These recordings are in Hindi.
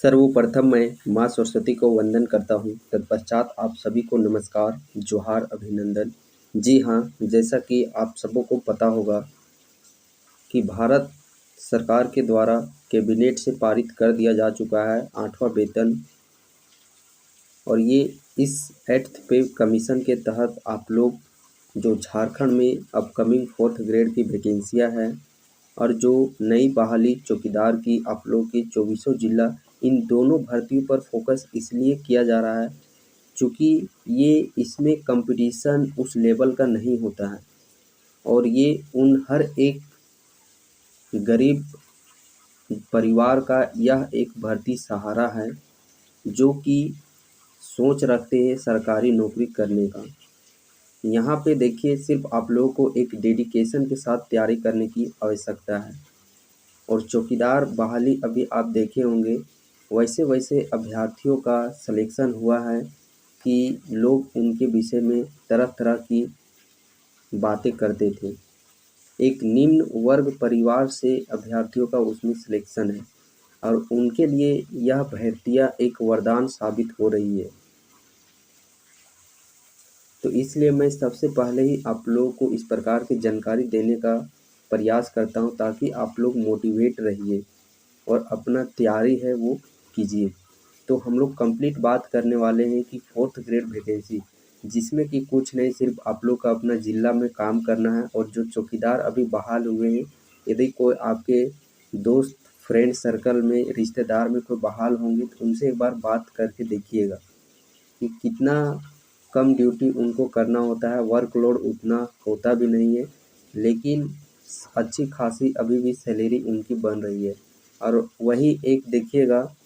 सर्वप्रथम मैं माँ सरस्वती को वंदन करता हूँ। तत्पश्चात आप सभी को नमस्कार, जोहार, अभिनंदन। जी हाँ, जैसा कि आप सबों को पता होगा कि भारत सरकार के द्वारा कैबिनेट से पारित कर दिया जा चुका है 8वां वेतन, और ये इस 8th पे कमीशन के तहत आप लोग जो झारखंड में अपकमिंग 4th ग्रेड की वैकेंसियाँ हैं और जो नई बहाली चौकीदार की आप लोग की 24 जिला, इन दोनों भर्तियों पर फोकस इसलिए किया जा रहा है चूँकि ये इसमें कंपटीशन उस लेवल का नहीं होता है और ये उन हर एक गरीब परिवार का यह एक भर्ती सहारा है जो कि सोच रखते हैं सरकारी नौकरी करने का। यहाँ पे देखिए, सिर्फ आप लोगों को एक डेडिकेशन के साथ तैयारी करने की आवश्यकता है। और चौकीदार बहाली अभी आप देखे होंगे, वैसे वैसे अभ्यर्थियों का सिलेक्शन हुआ है कि लोग उनके विषय में तरह तरह की बातें करते थे। एक निम्न वर्ग परिवार से अभ्यर्थियों का उसमें सिलेक्शन है और उनके लिए यह भर्तियाँ एक वरदान साबित हो रही है। तो इसलिए मैं सबसे पहले ही आप लोगों को इस प्रकार की जानकारी देने का प्रयास करता हूँ ताकि आप लोग मोटिवेट रहिए और अपना तैयारी है वो कीजिए। तो हम लोग कंप्लीट बात करने वाले हैं कि 4th ग्रेड वैकेंसी, जिसमें कि कुछ नहीं, सिर्फ आप लोग का अपना ज़िला में काम करना है। और जो चौकीदार अभी बहाल हुए हैं, यदि कोई आपके दोस्त, फ्रेंड सर्कल में, रिश्तेदार में कोई बहाल होंगे तो उनसे एक बार बात करके देखिएगा कि कितना कम ड्यूटी उनको करना होता है। वर्कलोड उतना होता भी नहीं है, लेकिन अच्छी खासी अभी भी सैलरी उनकी बन रही है। और वही एक देखिएगा,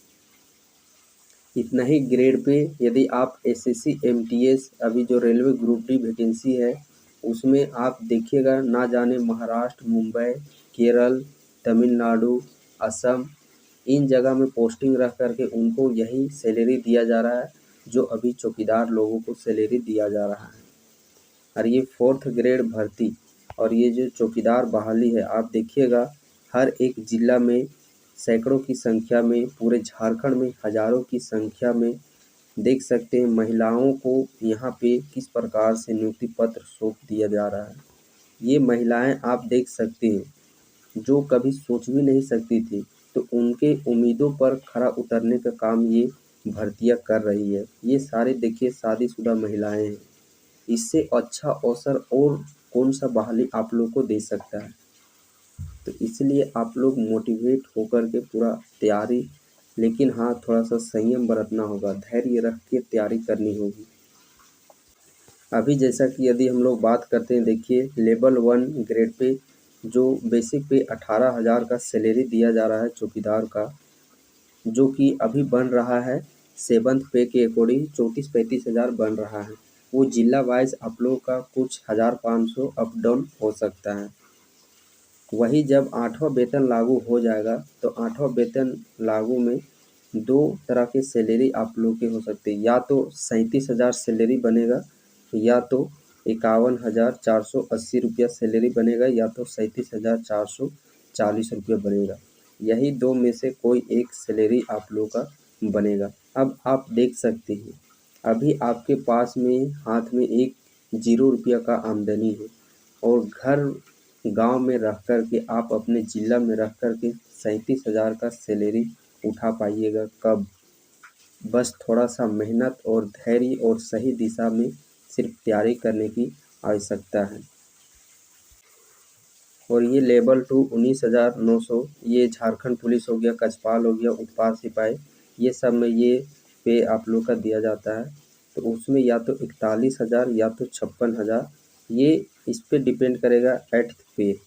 इतना ही ग्रेड पे यदि आप एसएससी एमटीएस अभी जो रेलवे ग्रुप डी वैकेंसी है उसमें आप देखिएगा, ना जाने महाराष्ट्र, मुंबई, केरल, तमिलनाडु, असम, इन जगह में पोस्टिंग रख करके उनको यही सैलरी दिया जा रहा है जो अभी चौकीदार लोगों को सैलरी दिया जा रहा है। और ये 4th ग्रेड भर्ती और ये जो चौकीदार बहाली है, आप देखिएगा हर एक ज़िला में सैकड़ों की संख्या में, पूरे झारखंड में हज़ारों की संख्या में देख सकते हैं महिलाओं को यहाँ पे किस प्रकार से नियुक्ति पत्र सौंप दिया जा रहा है। ये महिलाएं आप देख सकते हैं जो कभी सोच भी नहीं सकती थी, तो उनके उम्मीदों पर खरा उतरने का काम ये भर्तियां कर रही है। ये सारे देखिए शादीशुदा महिलाएं हैं। इससे अच्छा अवसर और कौन सा बहाली आप लोग को दे सकता है। तो इसलिए आप लोग मोटिवेट होकर के पूरा तैयारी, लेकिन हाँ, थोड़ा सा संयम बरतना होगा, धैर्य रख के तैयारी करनी होगी। अभी जैसा कि यदि हम लोग बात करते हैं, देखिए लेवल 1 ग्रेड पे जो बेसिक पे 18,000 का सैलरी दिया जा रहा है चौकीदार का, जो कि अभी बन रहा है 7th पे के अकॉर्डिंग 34-35 हज़ार बन रहा है। वो जिला वाइज आप लोगों का कुछ 1500 अप डाउन हो सकता है। वही जब 8वां वेतन लागू हो जाएगा तो 8वां वेतन लागू में दो तरह के सैलरी आप लोग के हो सकते हैं, या तो 37,000 सैलरी बनेगा, या तो 51,480 रुपया सैलरी बनेगा, या तो 37,440 रुपया बनेगा। यही दो में से कोई एक सैलरी आप लोग का बनेगा। अब आप देख सकते हैं अभी आपके पास में हाथ में एक 0 रुपया का आमदनी है और घर गांव में रह कर के आप अपने ज़िला में रह कर के 37,000 का सैलरी उठा पाइएगा कब? बस थोड़ा सा मेहनत और धैर्य और सही दिशा में सिर्फ तैयारी करने की आवश्यकता है। और ये लेवल 2 19,900, ये झारखंड पुलिस हो गया, कचपाल हो गया, उत्पाद सिपाही, ये सब में ये पे आप लोग का दिया जाता है। तो उसमें या तो 41,000 या तो 56,000, ये इस पे डिपेंड करेगा 8th पे।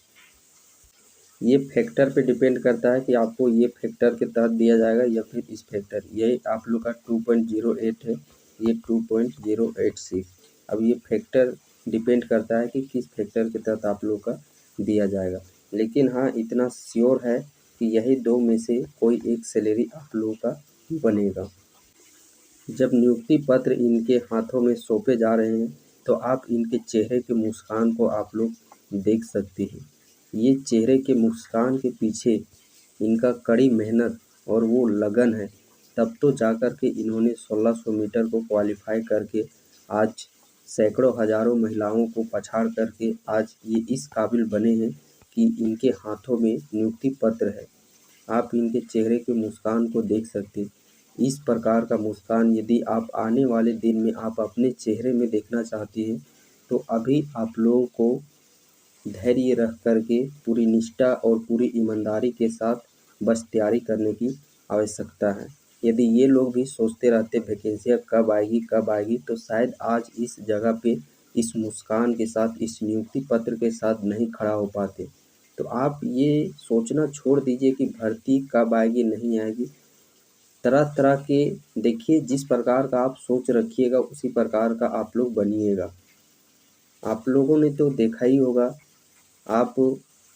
ये फैक्टर पे डिपेंड करता है कि आपको ये फैक्टर के तहत दिया जाएगा या फिर इस फैक्टर, ये आप लोग का 2.08 है, ये 2.086। अब ये फैक्टर डिपेंड करता है कि किस फैक्टर के तहत आप लोग का दिया जाएगा। लेकिन हाँ, इतना श्योर है कि यही दो में से कोई एक सैलरी आप लोगों का बनेगा। जब नियुक्ति पत्र इनके हाथों में सौंपे जा रहे हैं तो आप इनके चेहरे की मुस्कान को आप लोग देख सकते हैं। ये चेहरे के मुस्कान के पीछे इनका कड़ी मेहनत और वो लगन है तब तो जाकर के इन्होंने 1600 मीटर को क्वालिफाई करके आज सैकड़ों हज़ारों महिलाओं को पछाड़ करके आज ये इस काबिल बने हैं कि इनके हाथों में नियुक्ति पत्र है। आप इनके चेहरे की मुस्कान को देख सकते हैं। इस प्रकार का मुस्कान यदि आप आने वाले दिन में आप अपने चेहरे में देखना चाहती हैं, तो अभी आप लोगों को धैर्य रख कर के पूरी निष्ठा और पूरी ईमानदारी के साथ बस तैयारी करने की आवश्यकता है। यदि ये लोग भी सोचते रहते वैकेंसियाँ कब आएगी, तो शायद आज इस जगह पे इस मुस्कान के साथ, इस नियुक्ति पत्र के साथ नहीं खड़ा हो पाते। तो आप ये सोचना छोड़ दीजिए कि भर्ती कब आएगी, नहीं आएगी। तरह-तरह के देखिए, जिस प्रकार का आप सोच रखिएगा उसी प्रकार का आप लोग बनिएगा। आप लोगों ने तो देखा ही होगा, आप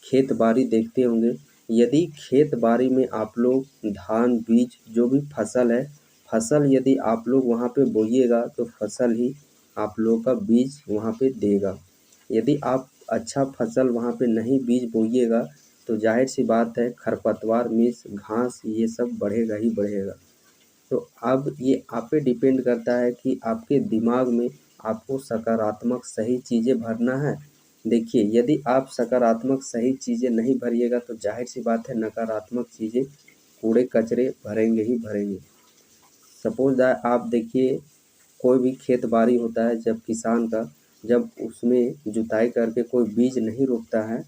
खेत-बाड़ी देखते होंगे, यदि खेत-बाड़ी में आप लोग धान, बीज जो भी फसल है, फसल यदि आप लोग वहाँ पे बोइएगा तो फसल ही आप लोग का बीज वहाँ पे देगा। यदि आप अच्छा फसल वहाँ पे नहीं बीज बोइएगा तो ज़ाहिर-सी बात है खरपतवार, मिर्च, घास ये सब बढ़ेगा ही बढ़ेगा। तो अब ये आप पे डिपेंड करता है कि आपके दिमाग में आपको सकारात्मक सही चीज़ें भरना है। देखिए, यदि आप सकारात्मक सही चीज़ें नहीं भरिएगा तो ज़ाहिर-सी बात है नकारात्मक चीज़ें, कूड़े-कचरे भरेंगे ही भरेंगे। सपोज़ दैट आप देखिए, कोई भी खेत-बाड़ी होता है जब किसान का, जब उसमें जुताई करके कोई बीज नहीं रोपता है,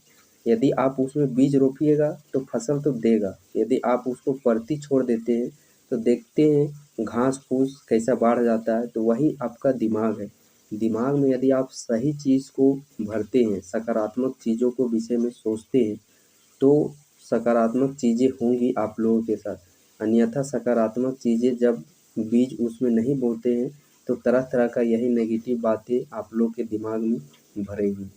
यदि आप उसमें बीज रोपिएगा तो फसल तो देगा। यदि आप उसको परती छोड़ देते हैं तो देखते हैं घास-फूस कैसा बढ़ जाता है, तो वही आपका दिमाग है। दिमाग में यदि आप सही चीज़ को भरते हैं, सकारात्मक चीज़ों को विषय में सोचते हैं, तो सकारात्मक चीज़ें होंगी आप लोगों के साथ। अन्यथा सकारात्मक चीज़ें जब बीज उसमें नहीं बोते हैं, तो तरह-तरह का यही नेगेटिव बातें आप लोग के दिमाग में भरेगी।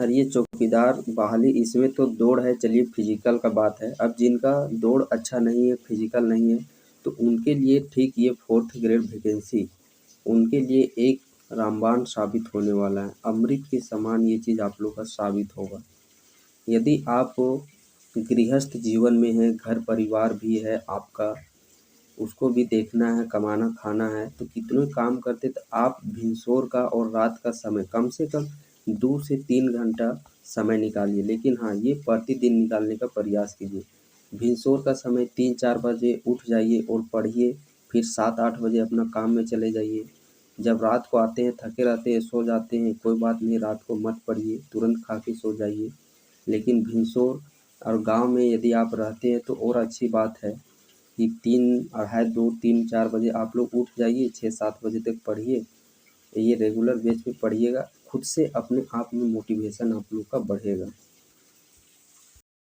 और ये चौकीदार बहाली इसमें तो दौड़ है, चलिए फिजिकल का बात है। अब जिनका दौड़ अच्छा नहीं है, फिजिकल नहीं है, तो उनके लिए ठीक ये 4th ग्रेड वैकेंसी उनके लिए एक रामबाण साबित होने वाला है। अमृत के समान ये चीज़ आप लोग का साबित होगा। यदि आप गृहस्थ जीवन में हैं, घर परिवार भी है आपका, उसको भी देखना है, कमाना खाना है, तो कितने काम करते तो आप भिनसोर का और रात का समय कम से कम 2 से 3 घंटा समय निकालिए। लेकिन हाँ, ये प्रतिदिन निकालने का प्रयास कीजिए। भिनसोर का समय 3-4 बजे उठ जाइए और पढ़िए, फिर 7-8 बजे अपना काम में चले जाइए। जब रात को आते हैं, थके रहते हैं, सो जाते हैं, कोई बात नहीं, रात को मत पढ़िए, तुरंत खा के सो जाइए। लेकिन भिनसोर और गाँव में यदि आप रहते हैं तो और अच्छी बात है कि 3 अढ़ाई 2 3-4 बजे आप लोग उठ जाइए, 6-7 बजे तक पढ़िए। ये रेगुलर बेस पे पढ़िएगा, खुद से अपने आप में मोटिवेशन आप लोग का बढ़ेगा।